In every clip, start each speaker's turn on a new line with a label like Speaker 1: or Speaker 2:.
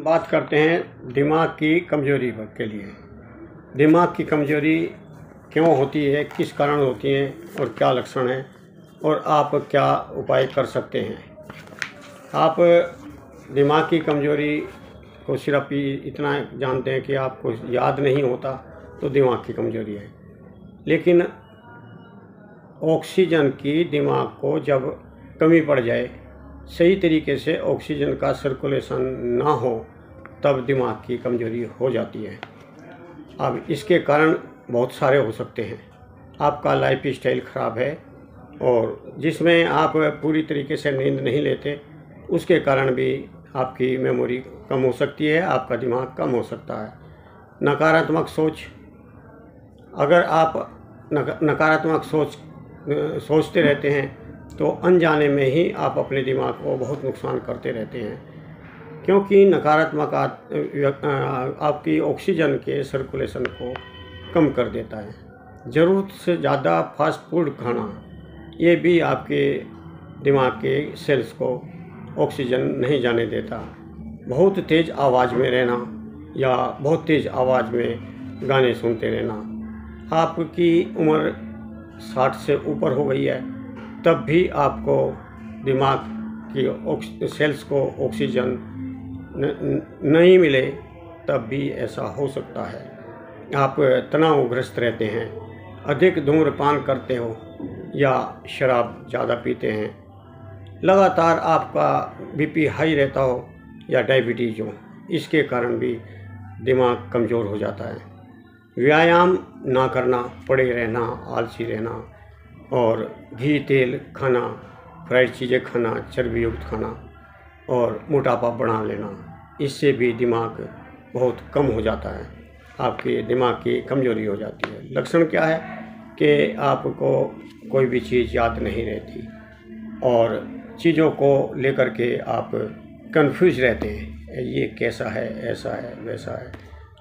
Speaker 1: बात करते हैं दिमाग की कमज़ोरी के लिए। दिमाग की कमज़ोरी क्यों होती है, किस कारण होती है और क्या लक्षण हैं और आप क्या उपाय कर सकते हैं। आप दिमाग की कमज़ोरी को सिर्फ इतना जानते हैं कि आपको याद नहीं होता तो दिमाग की कमज़ोरी है, लेकिन ऑक्सीजन की दिमाग को जब कमी पड़ जाए, सही तरीके से ऑक्सीजन का सर्कुलेशन ना हो, तब दिमाग की कमज़ोरी हो जाती है। अब इसके कारण बहुत सारे हो सकते हैं। आपका लाइफ स्टाइल ख़राब है और जिसमें आप पूरी तरीके से नींद नहीं लेते, उसके कारण भी आपकी मेमोरी कम हो सकती है, आपका दिमाग कम हो सकता है। नकारात्मक सोच, अगर आप नकारात्मक सोचते रहते हैं तो अनजाने में ही आप अपने दिमाग को बहुत नुकसान करते रहते हैं, क्योंकि नकारात्मक आपकी ऑक्सीजन के सर्कुलेशन को कम कर देता है। ज़रूरत से ज़्यादा फास्ट फूड खाना, ये भी आपके दिमाग के सेल्स को ऑक्सीजन नहीं जाने देता। बहुत तेज़ आवाज़ में रहना या बहुत तेज़ आवाज़ में गाने सुनते रहना। आपकी उम्र 60 से ऊपर हो गई है, तब भी आपको दिमाग की सेल्स को ऑक्सीजन नहीं मिले, तब भी ऐसा हो सकता है। आप तनावग्रस्त रहते हैं, अधिक धूम्रपान करते हो या शराब ज़्यादा पीते हैं, लगातार आपका बीपी हाई रहता हो या डायबिटीज़ हो, इसके कारण भी दिमाग कमज़ोर हो जाता है। व्यायाम ना करना, पड़े रहना, आलसी रहना और घी तेल खाना, फ्राइड चीज़ें खाना, चर्बी युक्त खाना और मोटापा बढ़ा लेना, इससे भी दिमाग बहुत कम हो जाता है, आपके दिमाग की कमज़ोरी हो जाती है। लक्षण क्या है कि आपको कोई भी चीज़ याद नहीं रहती और चीज़ों को लेकर के आप कंफ्यूज रहते हैं, ये कैसा है, ऐसा है, वैसा है,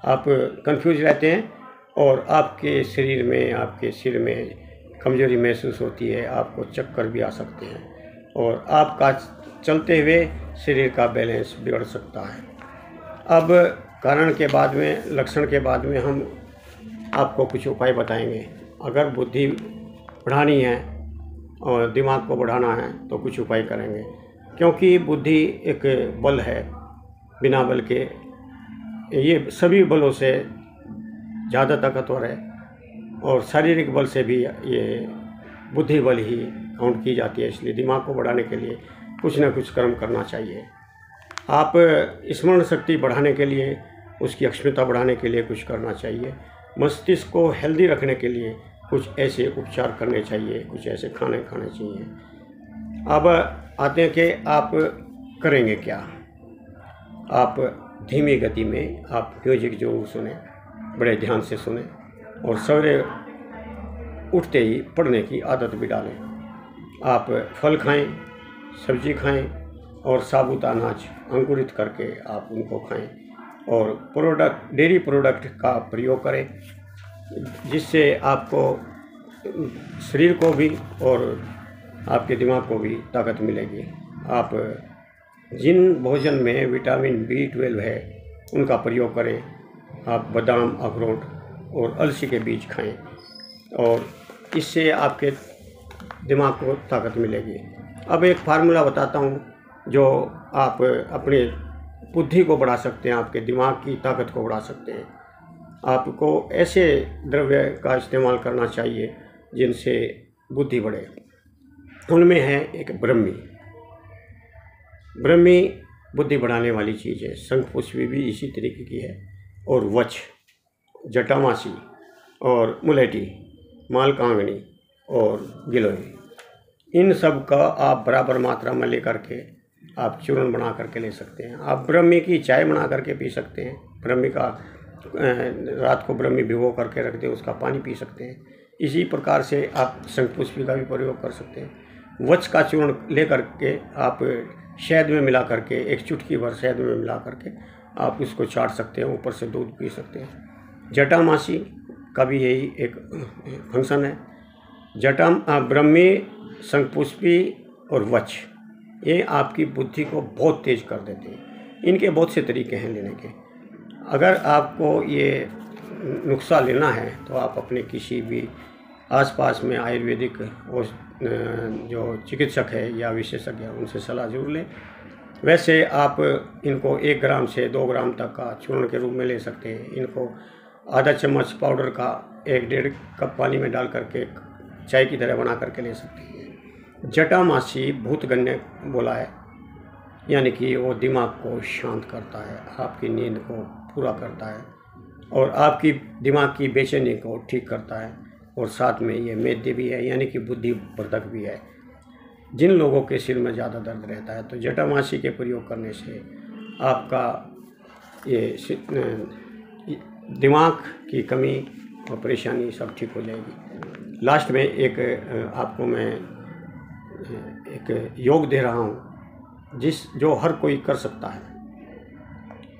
Speaker 1: आप कंफ्यूज रहते हैं और आपके शरीर में, आपके सिर में कमज़ोरी महसूस होती है। आपको चक्कर भी आ सकते हैं और आपका चलते हुए शरीर का बैलेंस बिगड़ सकता है। अब कारण के बाद में, लक्षण के बाद में हम आपको कुछ उपाय बताएंगे। अगर बुद्धि बढ़ानी है और दिमाग को बढ़ाना है तो कुछ उपाय करेंगे, क्योंकि बुद्धि एक बल है, बिना बल के ये सभी बलों से ज़्यादा ताकतवर है और शारीरिक बल से भी ये बुद्धि बल ही काउंट की जाती है। इसलिए दिमाग को बढ़ाने के लिए कुछ ना कुछ कर्म करना चाहिए। आप स्मरण शक्ति बढ़ाने के लिए, उसकी अक्षमता बढ़ाने के लिए कुछ करना चाहिए। मस्तिष्क को हेल्दी रखने के लिए कुछ ऐसे उपचार करने चाहिए, कुछ ऐसे खाने खाने चाहिए। अब आते हैं कि आप करेंगे क्या। आप धीमी गति में आप म्यूजिक जरूर सुने, बड़े ध्यान से सुने और सवेरे उठते ही पढ़ने की आदत भी डालें। आप फल खाएं, सब्जी खाएं और साबुत अनाज अंकुरित करके आप उनको खाएं और डेयरी प्रोडक्ट का प्रयोग करें, जिससे आपको शरीर को भी और आपके दिमाग को भी ताकत मिलेगी। आप जिन भोजन में विटामिन B12 है उनका प्रयोग करें। आप बादाम, अखरोट और अलसी के बीज खाएं और इससे आपके दिमाग को ताकत मिलेगी। अब एक फार्मूला बताता हूं जो आप अपने बुद्धि को बढ़ा सकते हैं, आपके दिमाग की ताकत को बढ़ा सकते हैं। आपको ऐसे द्रव्य का इस्तेमाल करना चाहिए जिनसे बुद्धि बढ़े। उनमें है एक ब्रह्मी बुद्धि बढ़ाने वाली चीज़ है। शंखपुष्पी भी इसी तरीके की है और वच, जटामासी और मुलेठी, मालकांगनी और गिलोय, इन सब का आप बराबर मात्रा में लेकर के आप चूर्ण बना करके ले सकते हैं। आप ब्रह्मी की चाय बना करके पी सकते हैं। ब्रह्मी का रात को ब्रह्मी भिगो करके रख दें, उसका पानी पी सकते हैं। इसी प्रकार से आप शंखपुष्पी का भी प्रयोग कर सकते हैं। वच का चूर्ण ले करके आप शहद में मिला करके, एक चुटकी भर शहद में मिला करके आप उसको चाट सकते हैं, ऊपर से दूध पी सकते हैं। जटामासी का भी यही एक फंक्शन है। ब्रह्मी, शंखपुष्पी और वच, ये आपकी बुद्धि को बहुत तेज कर देते हैं। इनके बहुत से तरीके हैं लेने के। अगर आपको ये नुस्खा लेना है तो आप अपने किसी भी आसपास में आयुर्वेदिक जो चिकित्सक है या विशेषज्ञ है उनसे सलाह ज़रूर लें। वैसे आप इनको 1 ग्राम से 2 ग्राम तक का चूर्ण के रूप में ले सकते हैं। इनको आधा चम्मच पाउडर का 1-1.5 कप पानी में डाल करके चाय की तरह बना करके ले सकते हैं। जटामासी भूतगन्य बोला है, यानी कि वो दिमाग को शांत करता है, आपकी नींद को पूरा करता है और आपकी दिमाग की बेचैनी को ठीक करता है। और साथ में ये मेद्य भी है, यानी कि बुद्धिवर्धक भी है। जिन लोगों के सिर में ज़्यादा दर्द रहता है तो जटामासी के प्रयोग करने से आपका ये दिमाग की कमी और परेशानी सब ठीक हो जाएगी। लास्ट में एक आपको मैं एक योग दे रहा हूँ जो हर कोई कर सकता है।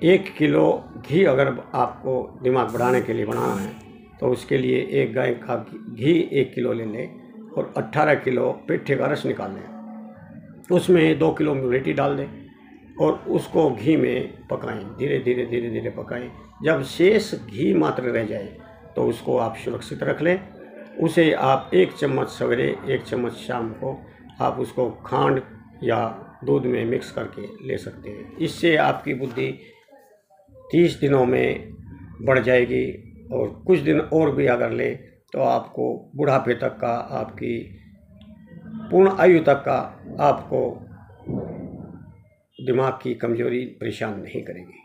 Speaker 1: 1 किलो घी अगर आपको दिमाग बढ़ाने के लिए बनाना है तो उसके लिए एक गाय का घी 1 किलो ले लें और 18 किलो पेठे का रस निकाल लें। उसमें 2 किलो मुलेठी डाल दें और उसको घी में पकाएं, धीरे धीरे पकाएं। जब शेष घी मात्र रह जाए तो उसको आप सुरक्षित रख लें। उसे आप 1 चम्मच सवेरे 1 चम्मच शाम को आप उसको खांड या दूध में मिक्स करके ले सकते हैं। इससे आपकी बुद्धि 30 दिनों में बढ़ जाएगी और कुछ दिन और भी अगर लें तो आपको बुढ़ापे तक का, आपकी पूर्ण आयु तक का आपको दिमाग की कमजोरी परेशान नहीं करेगी।